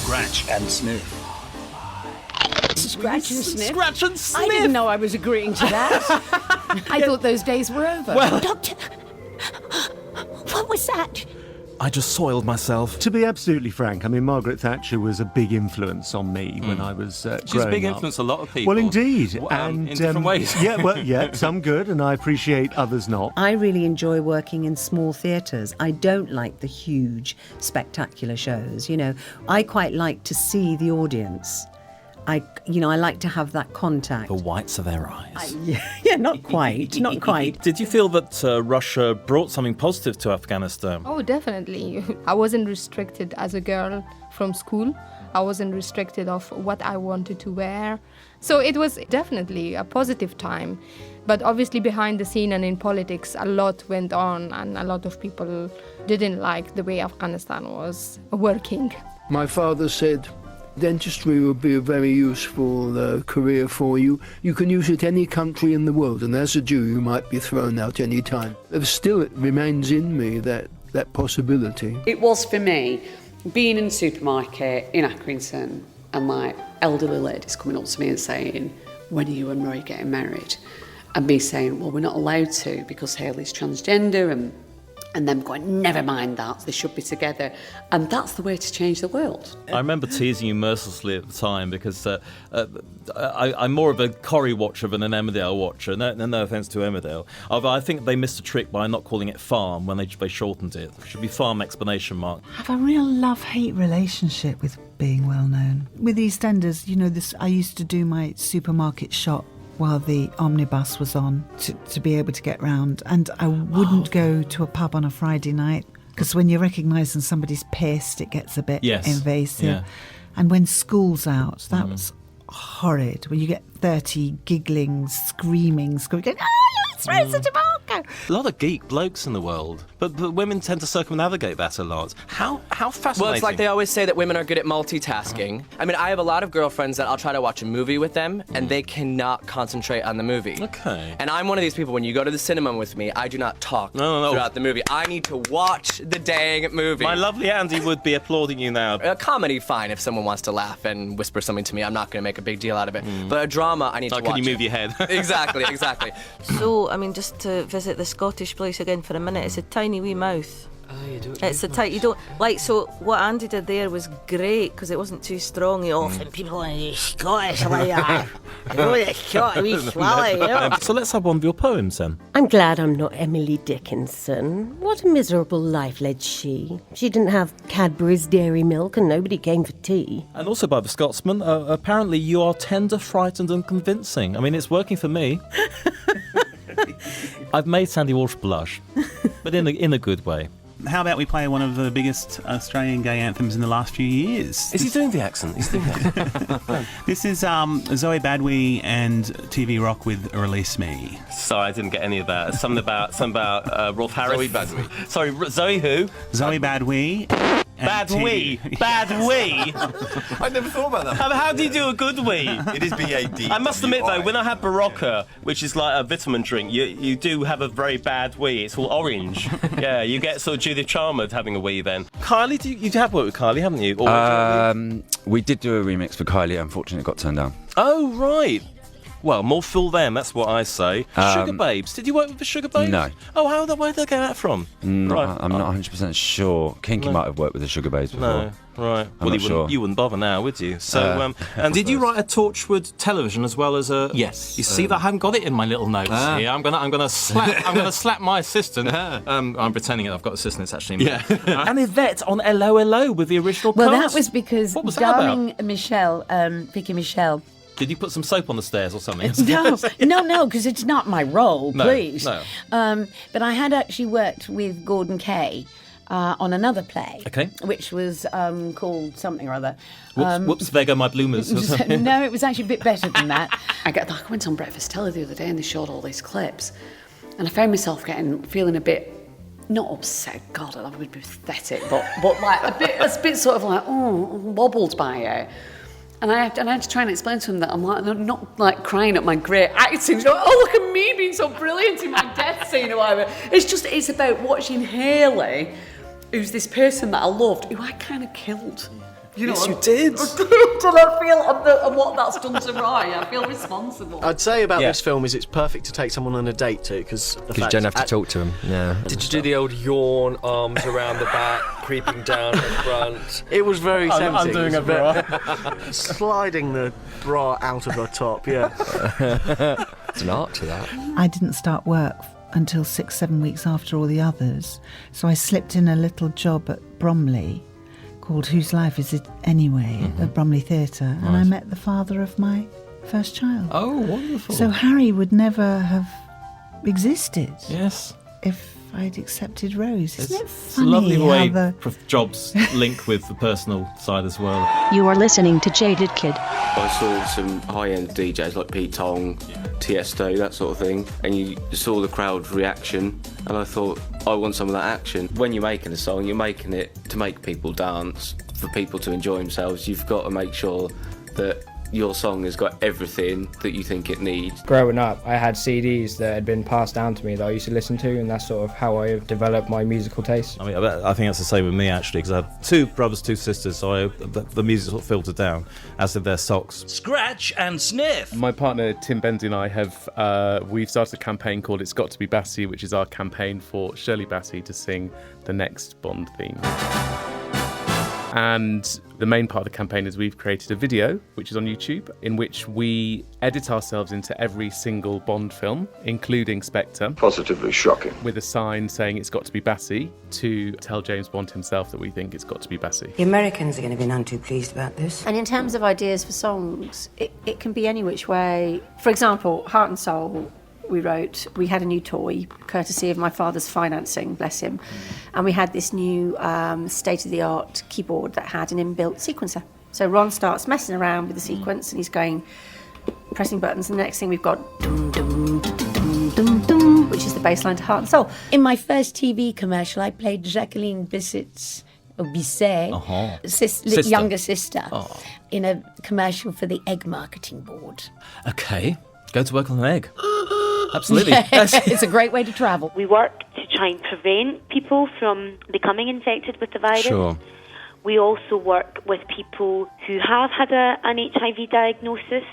Scratch and sniff. Scratch and sniff? Scratch and sniff! I didn't know I was agreeing to that. I thought those days were over. Well, Doctor, what was that? I just soiled myself. To be absolutely frank, I mean, Margaret Thatcher was a big influence on me when I was growing up. She's a big influence on a lot of people. Well, indeed. In different ways. Some good, and I appreciate others not. I really enjoy working in small theatres. I don't like the huge, spectacular shows. You know, I quite like to see the audience. I like to have that contact. The whites of their eyes. Yeah, not quite, not quite. Did you feel that Russia brought something positive to Afghanistan? Oh, definitely. I wasn't restricted as a girl from school. I wasn't restricted of what I wanted to wear. So it was definitely a positive time. But obviously behind the scene and in politics, a lot went on and a lot of people didn't like the way Afghanistan was working. My father said, dentistry would be a very useful career for you. You can use it any country in the world, and as a Jew, you might be thrown out any time. Still, it remains in me, that possibility. It was for me, being in the supermarket in Accrington, and my elderly ladies coming up to me and saying, when are you and Rory getting married? And me saying, well, we're not allowed to because Hayley's transgender, and them going, never mind that, they should be together. And that's the way to change the world. I remember teasing you mercilessly at the time because I'm more of a Corrie watcher than an Emmerdale watcher. No offence to Emmerdale. Although I think they missed a trick by not calling it Farm when they shortened it. It should be Farm ! I have a real love-hate relationship with being well known. With EastEnders, you know, I used to do my supermarket shop while the omnibus was on to be able to get round. And I wouldn't go to a pub on a Friday night because when you're recognising somebody's pissed, it gets a bit invasive. Yeah. And when school's out, that was horrid. When you get 30 giggling, screaming, going, let's raise a tobacco. A lot of geek blokes in the world, but women tend to circumnavigate that a lot. How fascinating. Well, it's like they always say that women are good at multitasking. I mean, I have a lot of girlfriends that I'll try to watch a movie with them, and they cannot concentrate on the movie. Okay. And I'm one of these people, when you go to the cinema with me, I do not talk throughout the movie. I need to watch the dang movie. My lovely Andy would be applauding you now. A comedy, fine, if someone wants to laugh and whisper something to me, I'm not going to make a big deal out of it. But a drama, I need to watch. Can you move your head? Exactly. So, I mean, just to visit the Scottish place again for a minute, it's a tiny wee mouth. Oh, you do it. It's a tight. You don't like. So what Andy did there was great because it wasn't too strong. You often people in Scottish like that. Really short wee swallow. You know? So let's have one of your poems then. I'm glad I'm not Emily Dickinson. What a miserable life led she. She didn't have Cadbury's dairy milk and nobody came for tea. And also by the Scotsman, apparently you are tender, frightened and convincing. I mean, it's working for me. I've made Sandy Walsh blush, but in a good way. How about we play one of the biggest Australian gay anthems in the last few years? Is he doing the accent? He's doing that. This is Zoe Badwi and TV Rock with Release Me. Sorry, I didn't get any of that. Something about Rolf Harris. Zoe Badwi. Sorry, Zoe who? Zoe Badwi. Bad wee. I never thought about that. How do you do a good wee? It is B-A-D. I must admit though, when I have Barocca, which is like a vitamin drink, you do have a very bad wee. It's all orange. Yeah, you get sort of Judith Chalmers having a wee then. Kylie, you have worked with Kylie, haven't you? We did do a remix for Kylie. Unfortunately, it got turned down. Oh right. Well, more fool them, that's what I say. Sugar Babes. Did you work with the Sugar Babes? No. Oh, where did they get that from? Right. I'm not 100% sure. Kinky might have worked with the Sugar Babes before. No, right. I'm not sure. You wouldn't bother now, would you? So, and did you write a Torchwood television as well as a? Yes. You see that I haven't got it in my little notes here. I'm gonna slap my assistant. I'm pretending I've got assistants actually. Yeah. And Yvette on Hello Hello with the original cast. Well, that was because what was that darling about? Michelle, Vicky Michelle. Did you put some soap on the stairs or something? No, because it's not my role, please. No. But I had actually worked with Gordon Kay on another play, which was called something or other. Whoops, there go my bloomers. No, it was actually a bit better than that. I went on Breakfast Telly the other day and they showed all these clips, and I found myself feeling a bit. Not upset, God, that would be pathetic, but like a bit sort of like, wobbled by it. And I had to try and explain to him that I'm not like crying at my great acting. Look at me being so brilliant in my death scene or whatever. It's about watching Hayley, who's this person that I loved, who I kind of killed. Yes, you did. And I feel, and what that's done to Rye, I feel responsible. I'd say about this film is it's perfect to take someone on a date to, because you don't have to talk to him. Yeah. Did you do the old yawn, arms around the back, creeping down the front? It was very tempting. I'm doing a bra. Sliding the bra out of her top, yeah. It's an art to that. I didn't start work until 6-7 weeks after all the others, so I slipped in a little job at Bromley called Whose Life Is It Anyway, at Bromley Theatre, and I met the father of my first child. Oh, wonderful. So Harry would never have existed. Yes. If I'd accepted Rose. Isn't it It's a funny lovely way how jobs link with the personal side as well. You are listening to Jaded Kid. I saw some high-end DJs like Pete Tong, Tiesto, that sort of thing, and you saw the crowd reaction, and I thought, I want some of that action. When you're making a song, you're making it to make people dance, for people to enjoy themselves. You've got to make sure that your song has got everything that you think it needs. Growing up, I had CDs that had been passed down to me that I used to listen to, and that's sort of how I developed my musical taste. I mean, I think that's the same with me, actually, because I have 2 brothers, 2 sisters, so the music sort of filtered down, as did their socks. Scratch and sniff. My partner Tim Benzie and I have we've started a campaign called It's Got to Be Bassy, which is our campaign for Shirley Bassey to sing the next Bond theme. And the main part of the campaign is we've created a video, which is on YouTube, in which we edit ourselves into every single Bond film, including Spectre. Positively shocking. With a sign saying it's got to be Bassey, to tell James Bond himself that we think it's got to be Bassey. The Americans are going to be none too pleased about this. And in terms of ideas for songs, it can be any which way. For example, Heart and Soul, we had a new toy, courtesy of my father's financing, bless him. And we had this new state-of-the-art keyboard that had an inbuilt sequencer. So Ron starts messing around with the sequence and he's pressing buttons, and the next thing we've got dum, dum, dum, dum, dum, which is the bass line to Heart and Soul. In my first TV commercial, I played Jacqueline Bisset's, younger sister, in a commercial for the Egg Marketing Board. Okay, go to work on an egg. Absolutely. Yes. It's a great way to travel. We work to try and prevent people from becoming infected with the virus. Sure. We also work with people who have had an HIV diagnosis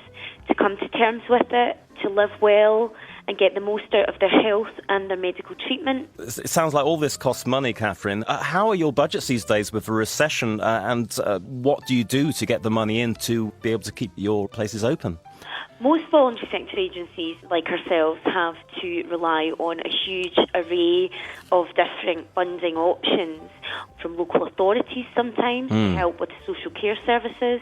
to come to terms with it, to live well and get the most out of their health and their medical treatment. It sounds like all this costs money, Catherine. How are your budgets these days with a recession, and what do you do to get the money in to be able to keep your places open? Most voluntary sector agencies, like ourselves, have to rely on a huge array of different funding options, from local authorities sometimes to help with social care services.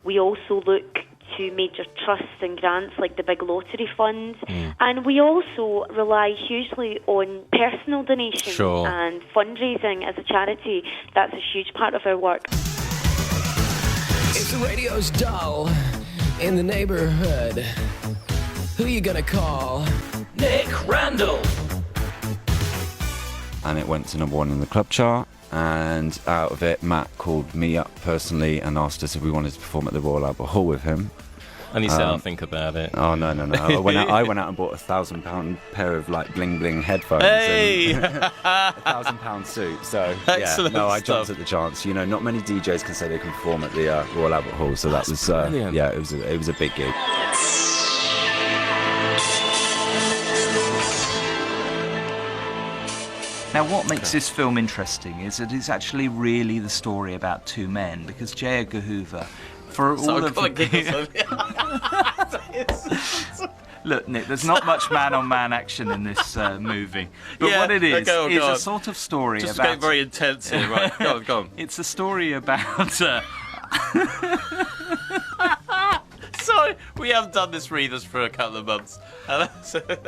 We also look to major trusts and grants like the Big Lottery Fund, and we also rely hugely on personal donations and fundraising as a charity. That's a huge part of our work. If the radio's dull in the neighborhood, who you gonna call? Nick Randell. And it went to number 1 in the club chart, and out of it Matt called me up personally and asked us if we wanted to perform at the Royal Albert Hall with him. And he said, I'll think about it. Oh, no. I went out and bought a £1,000 pair of bling bling headphones and a £1,000 suit. So I jumped at the chance. You know, not many DJs can say they can perform at the Royal Albert Hall. So that was brilliant. It was a big gig. Now, what makes this film interesting is that it's actually really the story about 2 men, because J. Edgar Hoover, for all of Look, Nick, there's not much man-on-man action in this movie, but what it is a sort of story just about... Just getting very intense here, right? Go on. It's a story about... Sorry, we haven't done this readers for a couple of months.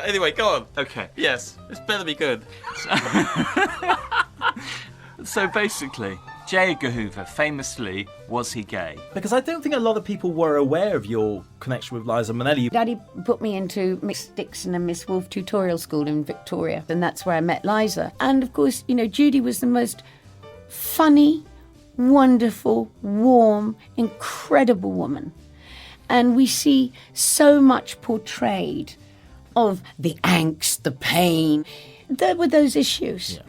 Anyway, go on. Okay. Yes, it's better be good. So basically, J. Edgar Hoover, famously, was he gay? Because I don't think a lot of people were aware of your connection with Liza Minnelli. Daddy put me into Miss Dixon and Miss Wolfe tutorial school in Victoria, and that's where I met Liza. And of course, you know, Judy was the most funny, wonderful, warm, incredible woman. And we see so much portrayed of the angst, the pain. There were those issues. Yeah.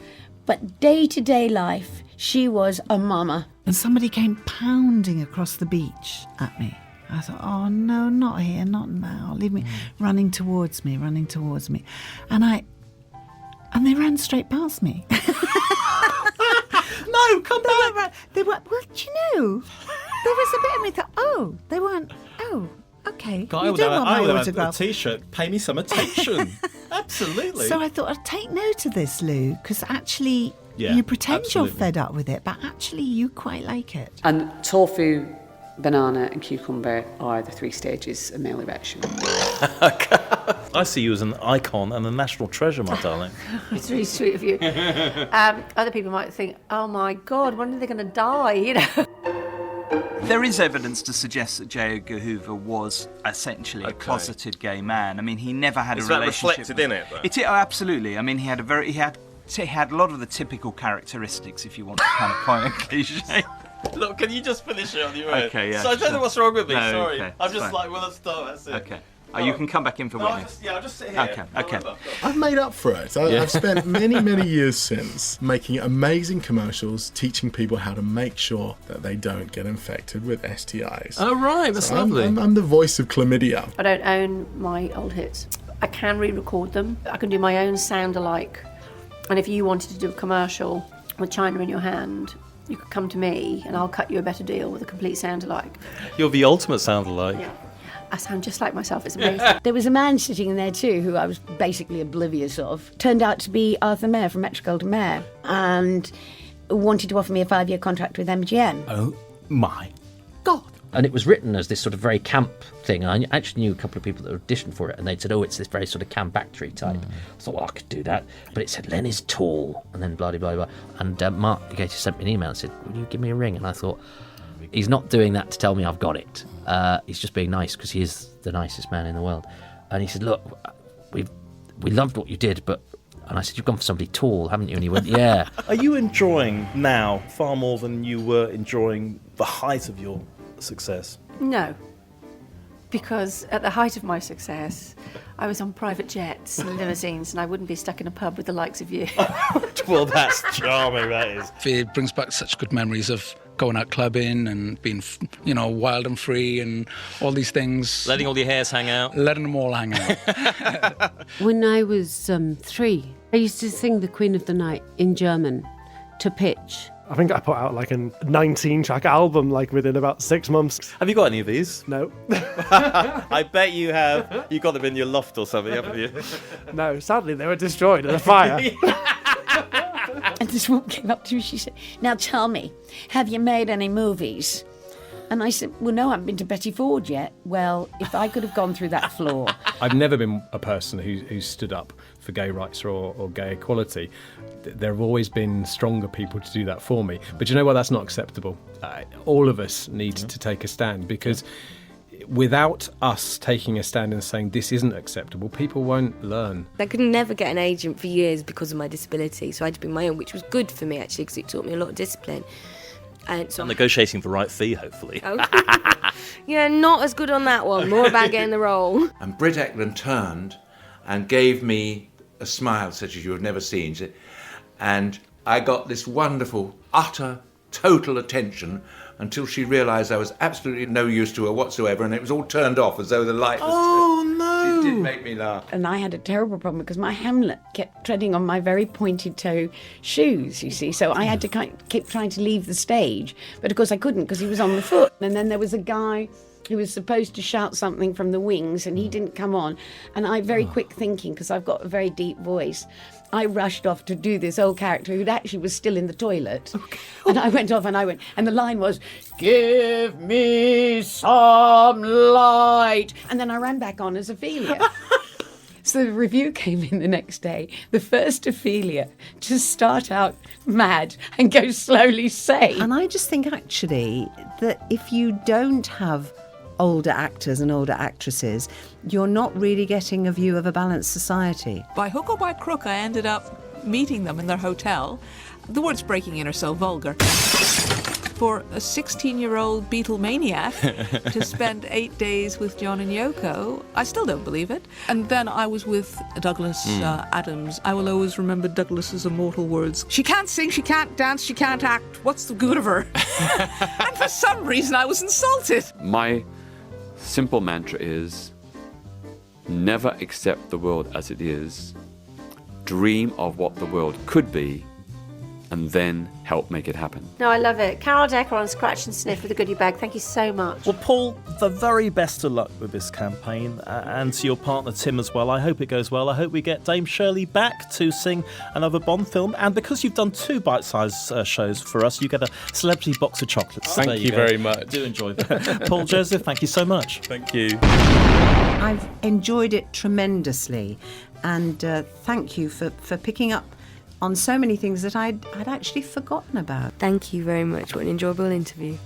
But day-to-day life, She was a mama. And somebody came pounding across the beach at me. I thought, oh no, not here, not now. Leave me. Running towards me. And they ran straight past me. No, come back. They were, well, do you know, there was a bit of me that, they weren't, okay. God, you don't want my I would have a autograph. T-shirt. Pay me some attention. Absolutely. So I thought I'd take note of this, Lou, because actually Yeah, you pretend absolutely. you're fed up with it, but actually you quite like it. And tofu, banana and cucumber are the 3 stages of male erection. I see you as an icon and a national treasure, my darling. It's really sweet of you. Other people might think, oh my God, when are they going to die? You know. There is evidence to suggest that J. Edgar Hoover was essentially a closeted gay man. I mean, he never had Is a that relationship. reflected in it, though? Absolutely. I mean, he had a lot of the typical characteristics, if you want to kind of coin a cliche. Look, can you just finish it on your own? Okay, yeah. So I don't know what's wrong with me, No, sorry. okay, I'm just fine. like, well, let's start, that's it. Okay. You can come back in for Whitney. I'll just sit here. Okay. I've made up for it. I've spent many years since making amazing commercials teaching people how to make sure that they don't get infected with STIs. Oh, right, that's lovely. I'm the voice of chlamydia. I don't own my old hits. I can re-record them. I can do my own sound-alike. And if you wanted to do a commercial with China in your hand, you could come to me and I'll cut you a better deal with a complete sound-alike. You're the ultimate sound-alike. Yeah. I sound just like myself. It's amazing. There was a man sitting in there too who I was basically oblivious of. Turned out to be Arthur Mayer from Metro-Goldwyn-Mayer and wanted to offer me a 5-year contract with MGM. Oh my. And it was written as this sort of very camp thing. I actually knew a couple of people that auditioned for it, and they'd said, it's this very sort of camp actory type. I thought, I could do that. But it said, Len is tall, and then blah, blah, blah. And Mark Gaty sent me an email and said, will you give me a ring? And I thought, he's not doing that to tell me I've got it. He's just being nice, because he is the nicest man in the world. And he said, look, we loved what you did, but... And I said, you've gone for somebody tall, haven't you? And he went, yeah. Are you enjoying now far more than you were enjoying the height of your success? No. Because at the height of my success, I was on private jets and limousines, and I wouldn't be stuck in a pub with the likes of you. Well, that's charming, that is. It brings back such good memories of going out clubbing and being, wild and free and all these things. Letting all your hairs hang out. Letting them all hang out. When I was 3, I used to sing The Queen of the Night in German to pitch. I think I put out like a 19-track album within about 6 months. Have you got any of these? No. I bet you have. You got them in your loft or something, haven't you? No, sadly they were destroyed in a fire. And this woman came up to me, she said, now tell me, have you made any movies? And I said, well, no, I haven't been to Betty Ford yet. Well, if I could have gone through that floor. I've never been a person who stood up for gay rights or gay equality. There have always been stronger people to do that for me. But you know what? That's not acceptable. All of us need to take a stand, because without us taking a stand and saying this isn't acceptable, people won't learn. I could never get an agent for years because of my disability, so I had to be my own, which was good for me actually, because it taught me a lot of discipline. And so negotiating the right fee, hopefully. Yeah, not as good on that one. More about getting the role. And Britt Ekland turned and gave me a smile such as you have never seen. And I got this wonderful, utter, total attention until she realised I was absolutely no use to her whatsoever, and it was all turned off as though the light was... Oh, no! It did make me laugh. And I had a terrible problem because my Hamlet kept treading on my very pointed toe shoes, you see. So I had to keep trying to leave the stage. But of course I couldn't because he was on the foot. And then there was a guy who was supposed to shout something from the wings and he didn't come on. And I, very quick thinking, because I've got a very deep voice, I rushed off to do this old character who actually was still in the toilet. Okay. And I went off and and the line was, give me some light. And then I ran back on as Ophelia. So the review came in the next day. The first Ophelia to start out mad and go slowly sane. And I just think actually that if you don't have older actors and older actresses, you're not really getting a view of a balanced society. By hook or by crook, I ended up meeting them in their hotel. The words breaking in are so vulgar. for a 16-year-old Beatlemaniac to spend 8 days with John and Yoko. I still don't believe it. And then I was with Douglas Adams. I will always remember Douglas's immortal words. She can't sing, she can't dance, she can't act. What's the good of her? And for some reason I was insulted. My simple mantra is never accept the world as it is. Dream of what the world could be, and then help make it happen. No, I love it. Carol Decker on Scratch and Sniff with a goodie bag. Thank you so much. Well, Paul, the very best of luck with this campaign, and to your partner Tim as well. I hope it goes well. I hope we get Dame Cherylee back to sing another Bond film, and because you've done 2 bite-sized shows for us, you get a celebrity box of chocolates. Thank you very much. Do enjoy that. Paul Joseph, thank you so much. Thank you. I've enjoyed it tremendously, and thank you for picking up on so many things that I'd actually forgotten about. Thank you very much. What an enjoyable interview.